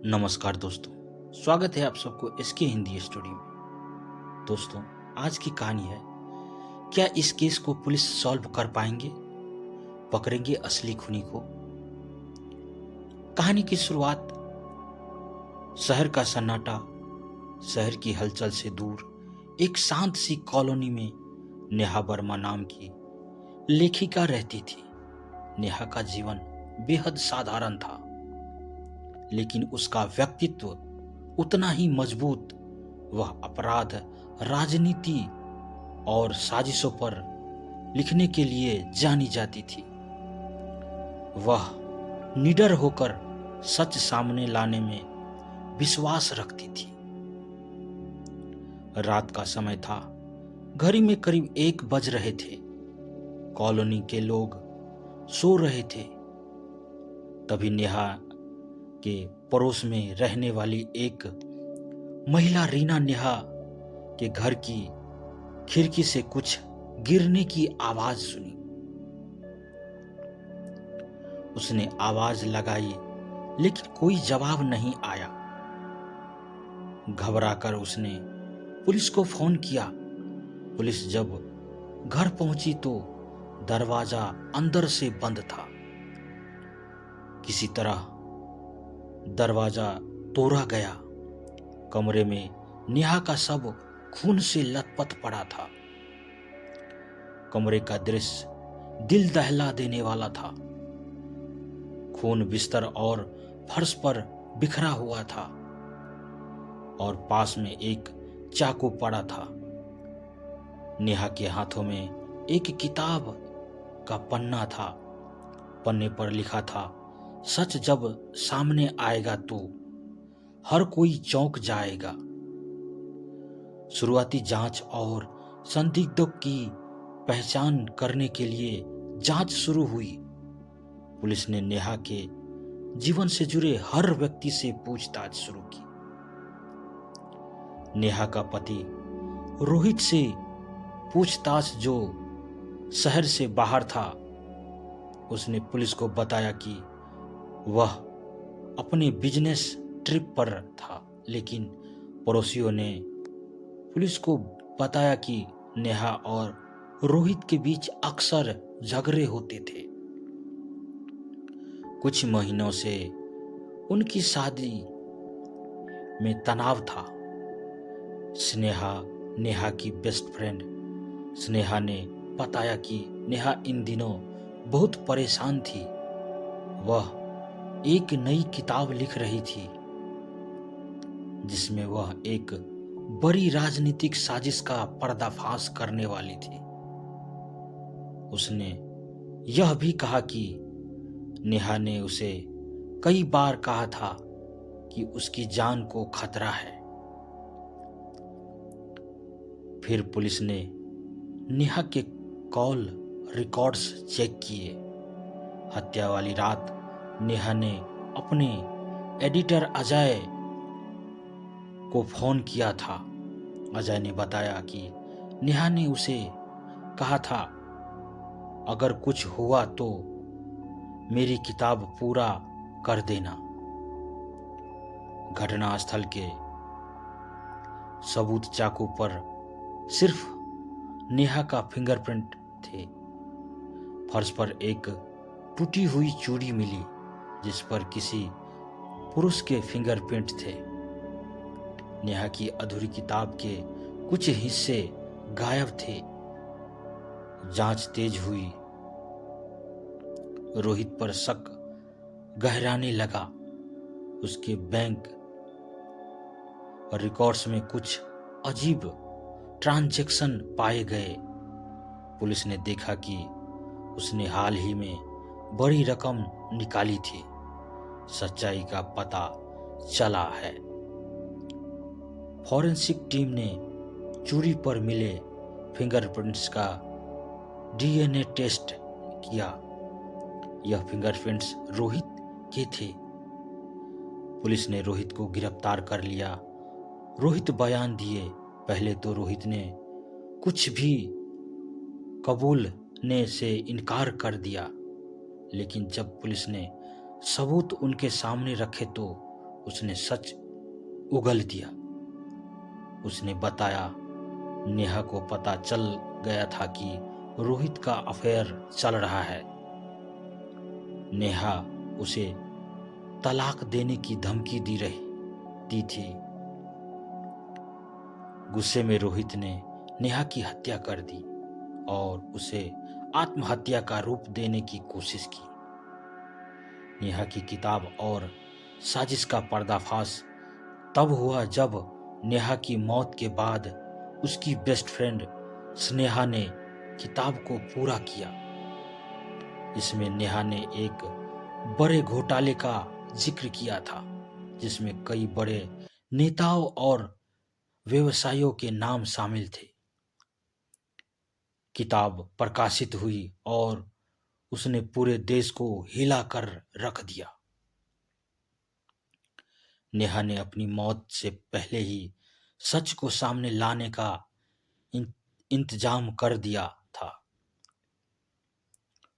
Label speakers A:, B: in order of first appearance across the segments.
A: नमस्कार दोस्तों, स्वागत है आप सबको इसके हिंदी स्टूडियो में। दोस्तों, आज की कहानी है, क्या इस केस को पुलिस सॉल्व कर पाएंगे? पकड़ेंगे असली खूनी को? कहानी की शुरुआत शहर का सन्नाटा, शहर की हलचल से दूर एक शांत सी कॉलोनी में नेहा वर्मा नाम की लेखिका रहती थी। नेहा का जीवन बेहद साधारण था, लेकिन उसका व्यक्तित्व उतना ही मजबूत। वह अपराध, राजनीति और साजिशों पर लिखने के लिए जानी जाती थी। वह निडर होकर सच सामने लाने में विश्वास रखती थी। रात का समय था, घड़ी में करीब 1 बज रहे थे। कॉलोनी के लोग सो रहे थे। तभी नेहा के पड़ोस में रहने वाली एक महिला रीना नेहा के घर की खिड़की से कुछ गिरने की आवाज सुनी। उसने आवाज लगाई, लेकिन कोई जवाब नहीं आया। घबराकर उसने पुलिस को फोन किया। पुलिस जब घर पहुंची तो दरवाजा अंदर से बंद था। किसी तरह दरवाजा तोड़ा गया। कमरे में नेहा का शव खून से लथपथ पड़ा था। कमरे का दृश्य दिल दहला देने वाला था। खून बिस्तर और फर्श पर बिखरा हुआ था और पास में एक चाकू पड़ा था। नेहा के हाथों में एक किताब का पन्ना था। पन्ने पर लिखा था, सच जब सामने आएगा तो हर कोई चौंक जाएगा। शुरुआती जांच और संदिग्धों की पहचान करने के लिए जांच शुरू हुई। पुलिस ने नेहा के जीवन से जुड़े हर व्यक्ति से पूछताछ शुरू की। नेहा का पति रोहित से पूछताछ, जो शहर से बाहर था। उसने पुलिस को बताया कि वह अपने बिजनेस ट्रिप पर था, लेकिन पड़ोसियों ने पुलिस को बताया कि नेहा और रोहित के बीच अक्सर झगड़े होते थे। कुछ महीनों से उनकी शादी में तनाव था। स्नेहा, नेहा की बेस्ट फ्रेंड स्नेहा ने बताया कि नेहा इन दिनों बहुत परेशान थी। वह एक नई किताब लिख रही थी, जिसमें वह एक बड़ी राजनीतिक साजिश का पर्दाफाश करने वाली थी। उसने यह भी कहा कि नेहा ने उसे कई बार कहा था कि उसकी जान को खतरा है। फिर पुलिस ने नेहा के कॉल रिकॉर्ड्स चेक किए। हत्या वाली रात नेहा ने अपने एडिटर अजय को फोन किया था। अजय ने बताया कि नेहा ने उसे कहा था, अगर कुछ हुआ तो मेरी किताब पूरा कर देना। घटनास्थल के सबूत चाकू पर सिर्फ नेहा का फिंगरप्रिंट थे। फर्श पर एक टूटी हुई चूड़ी मिली, जिस पर किसी पुरुष के फिंगरप्रिंट थे। नेहा की अधूरी किताब के कुछ हिस्से गायब थे। जांच तेज हुई। रोहित पर शक गहराने लगा। उसके बैंक रिकॉर्ड्स में कुछ अजीब ट्रांजैक्शन पाए गए। पुलिस ने देखा कि उसने हाल ही में बड़ी रकम निकाली थी। सच्चाई का पता चला है। फॉरेंसिक टीम ने चूड़ी पर मिले फिंगरप्रिंट्स का डीएनए टेस्ट किया। यह फिंगरप्रिंट्स रोहित के थे। पुलिस ने रोहित को गिरफ्तार कर लिया। रोहित बयान दिए। पहले तो रोहित ने कुछ भी कबूलने से इनकार कर दिया, लेकिन जब पुलिस ने सबूत उनके सामने रखे तो उसने सच उगल दिया। उसने बताया, नेहा को पता चल गया था कि रोहित का अफेयर चल रहा है। नेहा उसे तलाक देने की धमकी दी थी। गुस्से में रोहित ने नेहा की हत्या कर दी और उसे आत्महत्या का रूप देने की कोशिश की। नेहा की किताब और साजिश का पर्दाफाश तब हुआ जब नेहा की मौत के बाद उसकी बेस्ट फ्रेंड स्नेहा ने किताब को पूरा किया। इसमें नेहा ने एक बड़े घोटाले का जिक्र किया था, जिसमें कई बड़े नेताओं और व्यवसायियों के नाम शामिल थे। किताब प्रकाशित हुई और उसने पूरे देश को हिला कर रख दिया। नेहा ने अपनी मौत से पहले ही सच को सामने लाने का इंतजाम कर दिया था।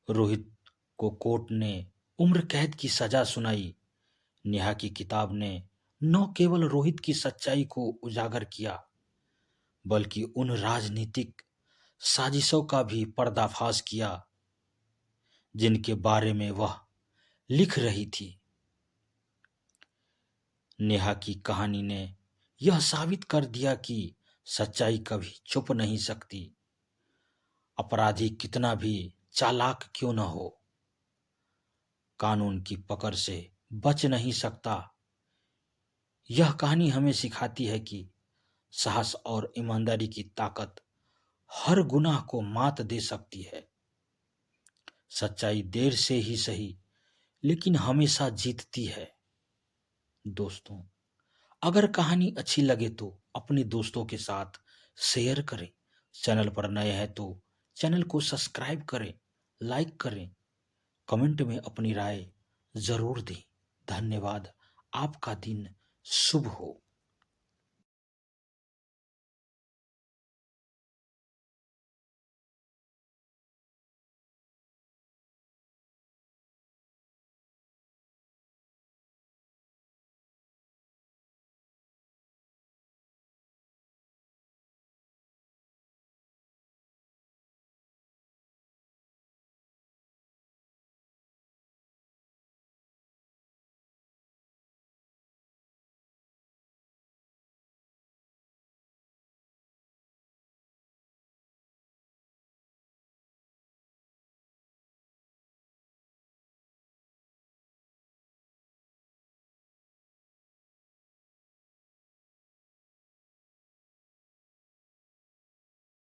A: रोहित को कोर्ट ने उम्र कैद की सजा सुनाई। नेहा की किताब ने न केवल रोहित की सच्चाई को उजागर किया, बल्कि उन राजनीतिक साजिशों का भी पर्दाफाश किया जिनके बारे में वह लिख रही थी। नेहा की कहानी ने यह साबित कर दिया कि सच्चाई कभी छुप नहीं सकती। अपराधी कितना भी चालाक क्यों न हो, कानून की पकड़ से बच नहीं सकता। यह कहानी हमें सिखाती है कि साहस और ईमानदारी की ताकत हर गुनाह को मात दे सकती है। सच्चाई देर से ही सही, लेकिन हमेशा जीतती है। दोस्तों, अगर कहानी अच्छी लगे तो अपने दोस्तों के साथ शेयर करें। चैनल पर नए हैं तो चैनल को सब्सक्राइब करें, लाइक करें, कमेंट में अपनी राय जरूर दें। धन्यवाद। आपका दिन शुभ हो।